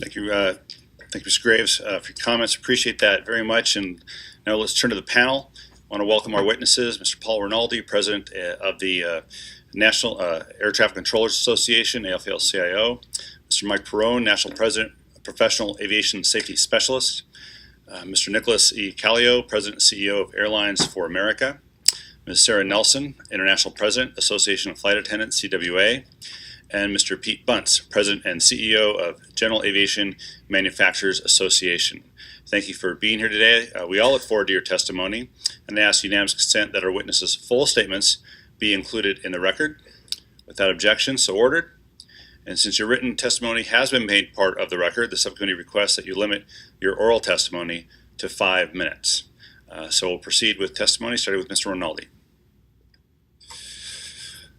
Thank you, Mr. Graves, for your comments. Appreciate that very much. And now let's turn to the panel. I want to welcome our witnesses, Mr. Paul Rinaldi, President of the National Air Traffic Controllers Association, AFL-CIO, Mr. Mike Perrone, National President, Professional Aviation Safety Specialist, Mr. Nicholas E. Callio, President and CEO of Airlines for America, Ms. Sarah Nelson, International President, Association of Flight Attendants, CWA, and Mr. Pete Bunce, President and CEO of General Aviation Manufacturers Association. Thank you for being here today. We all look forward to your testimony, and I ask unanimous consent that our witnesses' full statements be included in the record. Without objection, so ordered. And since your written testimony has been made part of the record, the subcommittee requests that you limit your oral testimony to 5 minutes. So we'll proceed with testimony, starting with Mr. Rinaldi.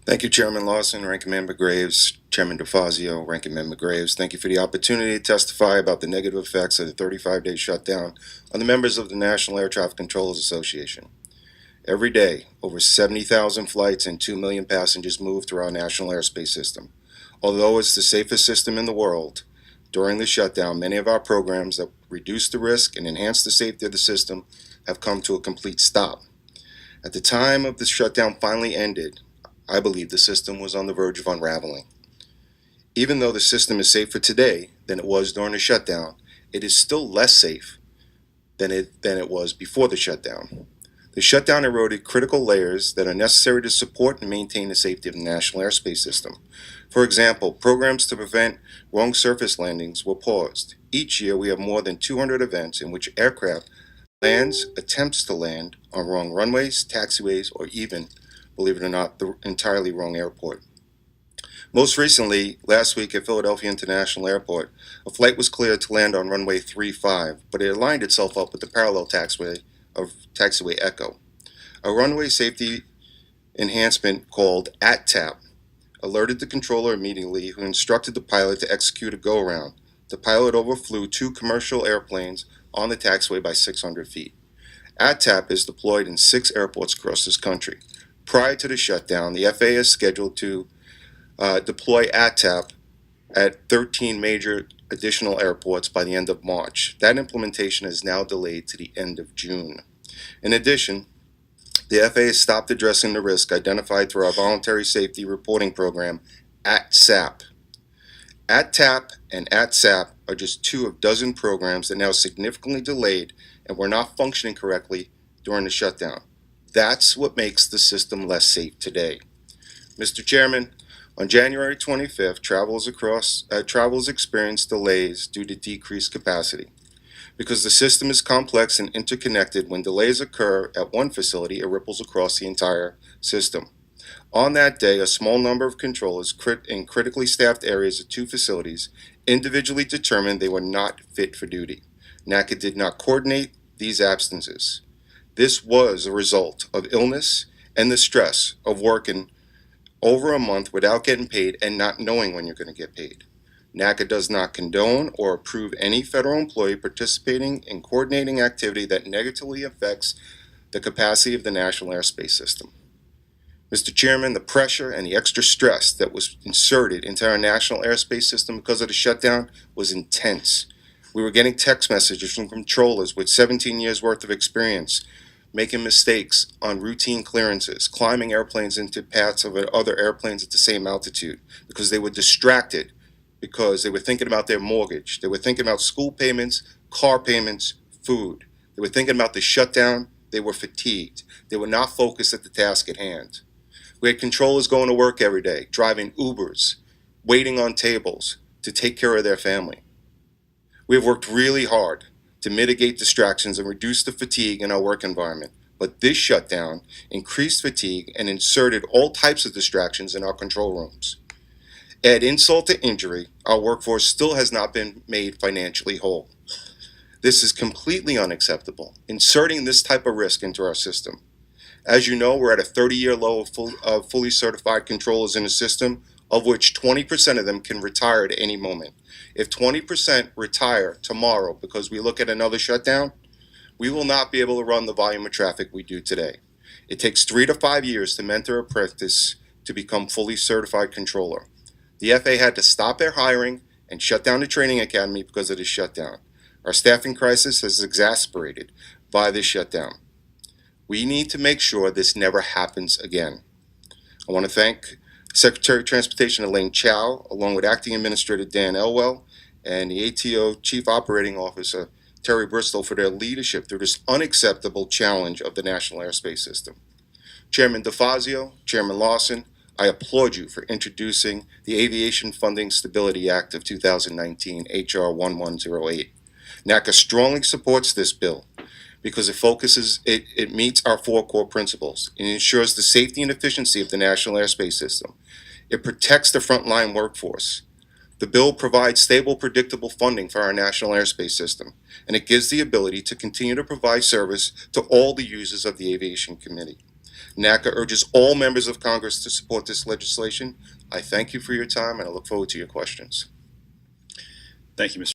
Thank you, Chairman Lawson, Ranking Member Graves, Chairman DeFazio, Ranking Member Graves. Thank you for the opportunity to testify about the negative effects of the 35-day shutdown on the members of the National Air Traffic Controllers Association. Every day, over 70,000 flights and 2 million passengers move through our national airspace system. Although it's the safest system in the world, during the shutdown, many of our programs that reduce the risk and enhance the safety of the system have come to a complete stop. At the time of the shutdown finally ended, I believe the system was on the verge of unraveling. Even though the system is safer today than it was during the shutdown, it is still less safe than it was before the shutdown. The shutdown eroded critical layers that are necessary to support and maintain the safety of the National Airspace System. For example, programs to prevent wrong surface landings were paused. Each year we have more than 200 events in which aircraft lands, attempts to land on wrong runways, taxiways, or even, believe it or not, the entirely wrong airport. Most recently, last week at Philadelphia International Airport, a flight was cleared to land on runway 35, but it aligned itself up with the parallel taxiway of taxiway Echo. A runway safety enhancement called ATTAP alerted the controller immediately, who instructed the pilot to execute a go-around. The pilot overflew 2 commercial airplanes on the taxiway by 600 feet. ATTAP is deployed in 6 airports across this country. Prior to the shutdown, the FAA is scheduled to deploy ATTAP at 13 major additional airports by the end of March. That implementation is now delayed to the end of June. In addition, the FAA has stopped addressing the risk identified through our voluntary safety reporting program, ATSAP. ATTAP and ATSAP are just 2 of dozen programs that are now significantly delayed and were not functioning correctly during the shutdown. That's what makes the system less safe today. Mr. Chairman, on January 25th, travelers experienced delays due to decreased capacity. Because the system is complex and interconnected, when delays occur at one facility, it ripples across the entire system. On that day, a small number of controllers in critically staffed areas of 2 facilities individually determined they were not fit for duty. NATCA did not coordinate these absences. This was a result of illness and the stress of working over a month without getting paid and not knowing when you're going to get paid. NATCA does not condone or approve any federal employee participating in coordinating activity that negatively affects the capacity of the National Airspace System. Mr. Chairman, the pressure and the extra stress that was inserted into our National Airspace System because of the shutdown was intense. We were getting text messages from controllers with 17 years worth of experience, making mistakes on routine clearances, climbing airplanes into paths of other airplanes at the same altitude because they were distracted, because they were thinking about their mortgage. They were thinking about school payments, car payments, food. They were thinking about the shutdown. They were fatigued. They were not focused at the task at hand. We had controllers going to work every day, driving Ubers, waiting on tables to take care of their family. We have worked really hard to mitigate distractions and reduce the fatigue in our work environment. But this shutdown increased fatigue and inserted all types of distractions in our control rooms. Add insult to injury, our workforce still has not been made financially whole. This is completely unacceptable, inserting this type of risk into our system. As you know, we're at a 30-year low of fully certified controllers in the system, of which 20% of them can retire at any moment. If 20% retire tomorrow because we look at another shutdown, we will not be able to run the volume of traffic we do today. It takes 3 to 5 years to mentor an apprentice to become fully certified controller. The FAA had to stop their hiring and shut down the training academy because of the shutdown. Our staffing crisis is exacerbated by this shutdown. We need to make sure this never happens again. I want to thank Secretary of Transportation Elaine Chow, along with Acting Administrator Dan Elwell, and the ATO Chief Operating Officer Terry Bristol for their leadership through this unacceptable challenge of the National Airspace System. Chairman DeFazio, Chairman Lawson, I applaud you for introducing the Aviation Funding Stability Act of 2019, H.R. 1108. NATCA strongly supports this bill because it meets our four core principles. It ensures the safety and efficiency of the National Airspace System. It protects the frontline workforce. The bill provides stable, predictable funding for our National Airspace System, and it gives the ability to continue to provide service to all the users of the Aviation Committee. NATCA urges all members of Congress to support this legislation. I thank you for your time, and I look forward to your questions. Thank you, Mr.